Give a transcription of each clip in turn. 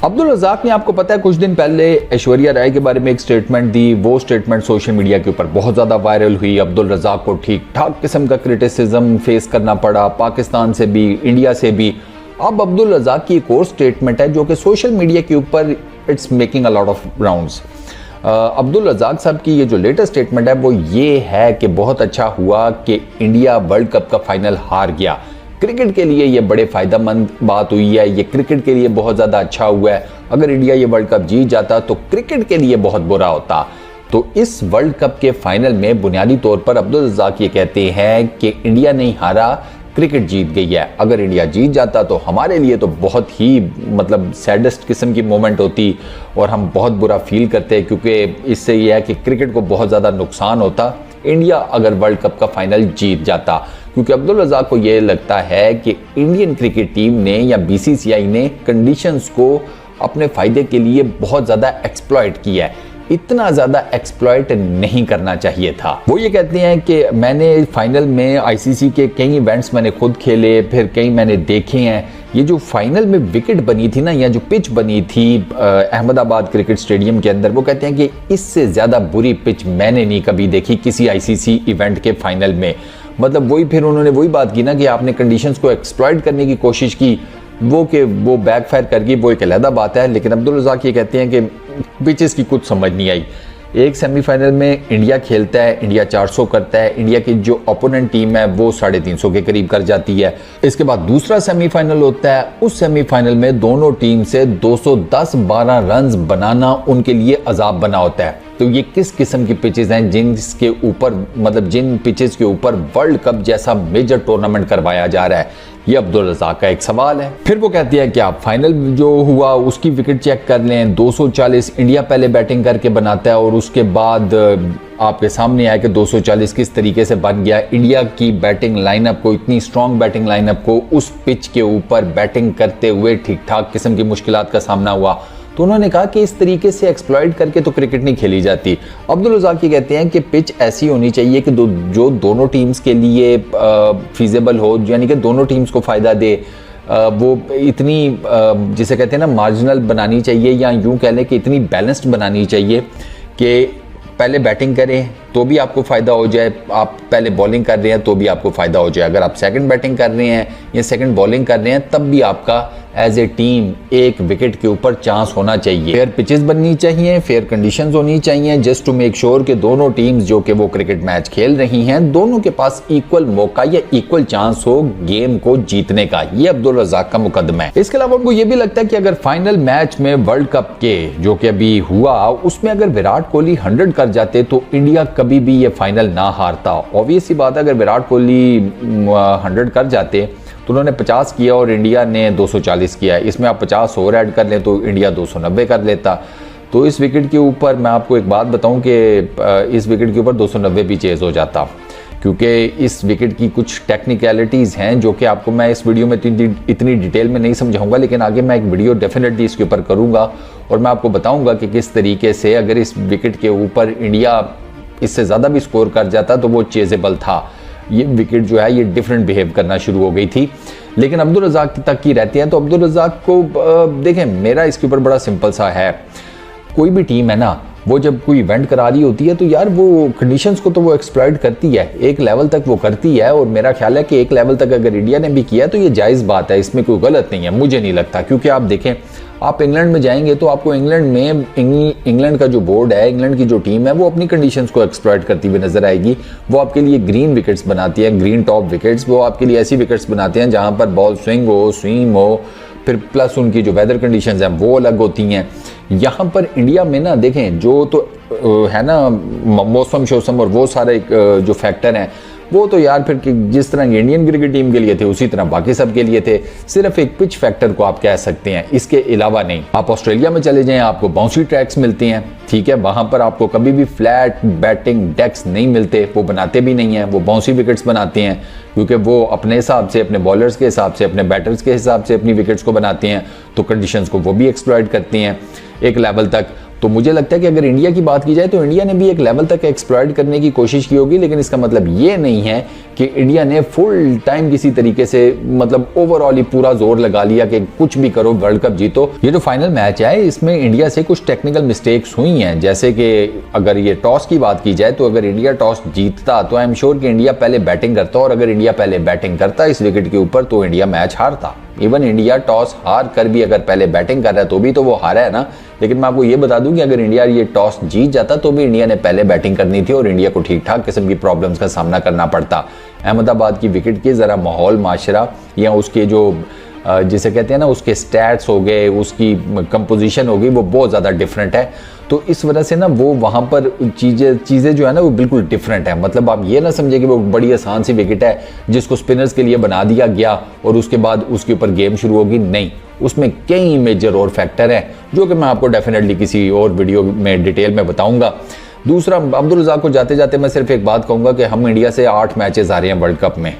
अब्दुल रज़ाक ने आपको पता है कुछ दिन पहले ऐश्वर्या राय के बारे में एक स्टेटमेंट दी। वो स्टेटमेंट सोशल मीडिया के ऊपर बहुत ज़्यादा वायरल हुई। अब्दुल रज़ाक को ठीक ठाक किस्म का क्रिटिसिज्म फेस करना पड़ा, पाकिस्तान से भी, इंडिया से भी। अब अब्दुल रज़ाक की एक और स्टेटमेंट है जो कि सोशल मीडिया के ऊपर it's making a lot of rounds. Abdul Razak Sahab की ये जो लेटेस्ट स्टेटमेंट है वो ये है कि बहुत अच्छा हुआ कि इंडिया वर्ल्ड कप का फाइनल हार गया। क्रिकेट के लिए ये बड़े फ़ायदेमंद बात हुई है, ये क्रिकेट के लिए बहुत ज़्यादा अच्छा हुआ है। अगर इंडिया ये वर्ल्ड कप जीत जाता तो क्रिकेट के लिए बहुत बुरा होता। तो इस वर्ल्ड कप के फाइनल में बुनियादी तौर पर अब्दुल रज़ाक ये कहते हैं कि इंडिया नहीं हारा, क्रिकेट जीत गई है। अगर इंडिया जीत जाता तो हमारे लिए तो बहुत ही मतलब सैडेस्ट किस्म की मोमेंट होती और हम बहुत बुरा फील करते, क्योंकि इससे यह है कि क्रिकेट को बहुत ज़्यादा नुकसान होता इंडिया अगर वर्ल्ड कप का फाइनल जीत जाता। क्योंकि अब्दुल रज़ाक को ये लगता है कि इंडियन क्रिकेट टीम ने या बीसीसीआई ने कंडीशंस को अपने फ़ायदे के लिए बहुत ज़्यादा एक्सप्लॉइट किया है। इतना ज़्यादा एक्सप्लॉइट नहीं करना चाहिए था। वो ये कहते हैं कि मैंने फाइनल में आईसीसी के कई इवेंट्स मैंने खुद खेले, फिर कई मैंने देखे हैं। ये जो फाइनल में विकेट बनी थी ना, या जो पिच बनी थी अहमदाबाद क्रिकेट स्टेडियम के अंदर, वो कहते हैं कि इससे ज़्यादा बुरी पिच मैंने नहीं कभी देखी किसी आईसीसी इवेंट के फाइनल में। मतलब वही फिर उन्होंने वही बात की ना कि आपने कंडीशंस को एक्सप्लॉइट करने की कोशिश की, वो बैकफायर कर गई, वो एक अलग बात है। लेकिन अब्दुल रज़ाक ये कहते हैं कि पिचेस की कुछ समझ नहीं आई। एक सेमीफाइनल में इंडिया खेलता है, इंडिया 400 करता है, इंडिया की जो ओपोनेंट टीम है वो 350 के करीब कर जाती है। इसके बाद दूसरा सेमीफाइनल होता है, उस सेमीफाइनल में दोनों टीम से 210-12 रन बनाना उनके लिए अजाब बना होता है। तो ये किस किस्म की पिचेस हैं जिनके ऊपर मतलब जिन पिचेस के ऊपर वर्ल्ड कप जैसा मेजर टूर्नामेंट करवाया जा रहा है? ये अब्दुल रज़ाक का एक सवाल है। फिर वो कहती है कि आप फाइनल जो हुआ उसकी विकेट चेक कर लें, 240 इंडिया पहले बैटिंग करके बनाता है और उसके बाद आपके सामने आया कि 240 किस तरीके से बन गया। इंडिया की बैटिंग लाइनअप को, इतनी स्ट्रॉन्ग बैटिंग लाइनअप को उस पिच के ऊपर बैटिंग करते हुए ठीक ठाक किस्म की मुश्किलात का सामना हुआ। तो उन्होंने कहा कि इस तरीके से एक्सप्लॉइट करके तो क्रिकेट नहीं खेली जाती। अब्दुल रज़ाक ये कहते हैं कि पिच ऐसी होनी चाहिए कि जो दोनों टीम्स के लिए फीजेबल हो, यानी कि दोनों टीम्स को फ़ायदा दे। वो इतनी जिसे कहते हैं ना मार्जिनल बनानी चाहिए, या यूँ कह लें कि इतनी बैलेंस्ड बनानी चाहिए कि पहले बैटिंग करें तो भी आपको फ़ायदा हो जाए, आप पहले बॉलिंग कर रहे हैं तो भी आपको फ़ायदा हो जाए। अगर आप सेकंड बैटिंग कर रहे हैं या सेकंड बॉलिंग कर रहे हैं तब भी आपका एज ए टीम एक विकेट के ऊपर चांस होना चाहिए। फेयर पिचेस बननी चाहिए, फेयर कंडीशंस होनी चाहिए, जस्ट टू मेक श्योर कि दोनों टीम्स जो कि वो क्रिकेट मैच खेल रही हैं दोनों के पास इक्वल मौका या इक्वल चांस हो गेम को जीतने का। ये अब्दुल रज़ाक का मुकदमा है। इसके अलावा उनको ये भी लगता है कि अगर फाइनल मैच में वर्ल्ड कप के जो कि अभी हुआ उसमें अगर विराट कोहली 100 कर जाते तो इंडिया कभी भी ये फाइनल ना हारता। ऑब्वियस सी बात है, अगर विराट कोहली 100 कर जाते तो उन्होंने 50 किया और इंडिया ने 240 किया है, इसमें आप 50 और ऐड कर लें तो इंडिया 290 कर लेता। तो इस विकेट के ऊपर मैं आपको एक बात बताऊं कि इस विकेट के ऊपर 290 भी चेज़ हो जाता, क्योंकि इस विकेट की कुछ टेक्निकलिटीज़ हैं जो कि आपको मैं इस वीडियो में इतनी डिटेल में नहीं समझाऊंगा, लेकिन आगे मैं एक वीडियो डेफिनेटली इसके ऊपर करूँगा और मैं आपको बताऊँगा कि किस तरीके से अगर इस विकेट के ऊपर इंडिया इससे ज़्यादा भी स्कोर कर जाता तो वो चेजेबल था। ये विकेट जो है ये डिफरेंट बिहेव करना शुरू हो गई थी, लेकिन अब्दुल रज़ाक तक की रहती है। तो अब्दुल रज़ाक को देखें, मेरा इसके ऊपर बड़ा सिंपल सा है, कोई भी टीम है ना, वो जब कोई इवेंट करा रही होती है तो यार वो कंडीशंस को तो वो एक्सप्लॉइट करती है, एक लेवल तक वो करती है। और मेरा ख्याल है कि एक लेवल तक अगर इंडिया ने भी किया तो ये जायज़ बात है, इसमें कोई गलत नहीं है, मुझे नहीं लगता। क्योंकि आप देखें, आप इंग्लैंड में जाएंगे तो आपको इंग्लैंड में इंग्लैंड का जो बोर्ड है, इंग्लैंड की जो टीम है, वो अपनी कंडीशंस को एक्सप्लॉइट करती हुई नजर आएगी। वो आपके लिए ग्रीन विकेट्स बनाती है, ग्रीन टॉप विकेट्स। वो आपके लिए ऐसी विकेट्स बनाते हैं जहां पर बॉल स्विंग हो, स्वीम हो, फिर प्लस उनकी जो वेदर कंडीशंस हैं वो अलग होती हैं। यहाँ पर इंडिया में ना देखें, जो तो है ना मौसम शोसम और वो सारे जो फैक्टर हैं वो तो यार फिर जिस तरह इंडियन क्रिकेट टीम के लिए थे उसी तरह बाकी सब के लिए थे। सिर्फ एक पिच फैक्टर को आप कह सकते हैं, इसके अलावा नहीं। आप ऑस्ट्रेलिया में चले जाएं, आपको बाउंसी ट्रैक्स मिलते हैं, ठीक है, वहां पर आपको कभी भी फ्लैट बैटिंग डेक्स नहीं मिलते, वो बनाते भी नहीं हैं, वो बाउंसी विकेट्स बनाते हैं, क्योंकि वो अपने हिसाब से, अपने बॉलर्स के हिसाब से, अपने बैटर्स के हिसाब से अपनी विकेट्स को बनाते हैं, तो कंडीशंस को वो भी एक्सप्लॉइट करती हैं एक लेवल तक। तो मुझे लगता है कि अगर इंडिया की बात की जाए तो इंडिया ने भी एक लेवल तक एक्सप्लॉइट करने की कोशिश की होगी, लेकिन इसका मतलब ये नहीं है कि इंडिया ने फुल टाइम किसी तरीके से मतलब ओवरऑल ही पूरा जोर लगा लिया कि कुछ भी करो वर्ल्ड कप जीतो। ये जो फाइनल मैच है इसमें इंडिया से कुछ टेक्निकल मिस्टेक्स हुई हैं, जैसे कि अगर ये टॉस की बात की जाए तो अगर इंडिया टॉस जीतता तो आई एम श्योर कि इंडिया पहले बैटिंग करता, और अगर इंडिया पहले बैटिंग करता इस विकेट के ऊपर तो इंडिया मैच हारता। इवन इंडिया टॉस हार कर भी अगर पहले बैटिंग कर रहा है तो भी तो वो हारा है ना। लेकिन मैं आपको ये बता दूं कि अगर इंडिया ये टॉस जीत जाता तो भी इंडिया ने पहले बैटिंग करनी थी और इंडिया को ठीक ठाक किस्म की प्रॉब्लम्स का सामना करना पड़ता। अहमदाबाद की विकेट के ज़रा माहौल माशरा या उसके जो जिसे कहते हैं ना उसके स्टैट्स हो गए, उसकी कंपोजिशन हो गई, वो बहुत ज़्यादा डिफरेंट है। तो इस वजह से ना वो वहाँ पर चीज़ें जो है ना वो बिल्कुल डिफरेंट है। मतलब आप ये ना समझे कि वो बड़ी आसान सी विकेट है जिसको स्पिनर्स के लिए बना दिया गया और उसके बाद उसके ऊपर गेम शुरू होगी, नहीं, उसमें कई मेजर और फैक्टर हैं जो कि मैं आपको डेफिनेटली किसी और वीडियो में डिटेल में बताऊँगा। दूसरा, अब्दुल रज़ाक को जाते जाते मैं सिर्फ एक बात कहूँगा कि हम इंडिया से 8 मैचेस आ रहे हैं वर्ल्ड कप में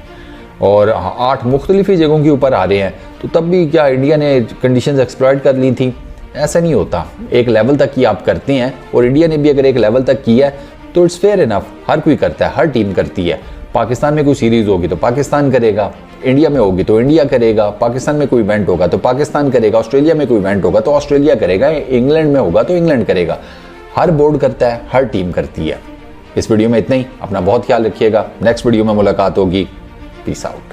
और 8 मुख्तलिफ ही जगहों के ऊपर आ रहे हैं, तो तब भी क्या इंडिया ने कंडीशंस एक्सप्लॉइट कर ली थी? ऐसा नहीं होता। एक लेवल तक ही आप करते हैं और इंडिया ने भी अगर एक लेवल तक किया है तो इट्स फेयर इनफ, हर कोई करता है, हर टीम करती है। पाकिस्तान में कोई सीरीज़ होगी तो पाकिस्तान करेगा, इंडिया में होगी तो इंडिया करेगा, पाकिस्तान में कोई इवेंट होगा तो पाकिस्तान करेगा, ऑस्ट्रेलिया में कोई इवेंट होगा तो ऑस्ट्रेलिया करेगा, इंग्लैंड में होगा तो इंग्लैंड करेगा। हर बोर्ड करता है, हर टीम करती है। इस वीडियो में इतना ही। अपना बहुत ख्याल रखिएगा। नेक्स्ट वीडियो में मुलाकात होगी। Peace out.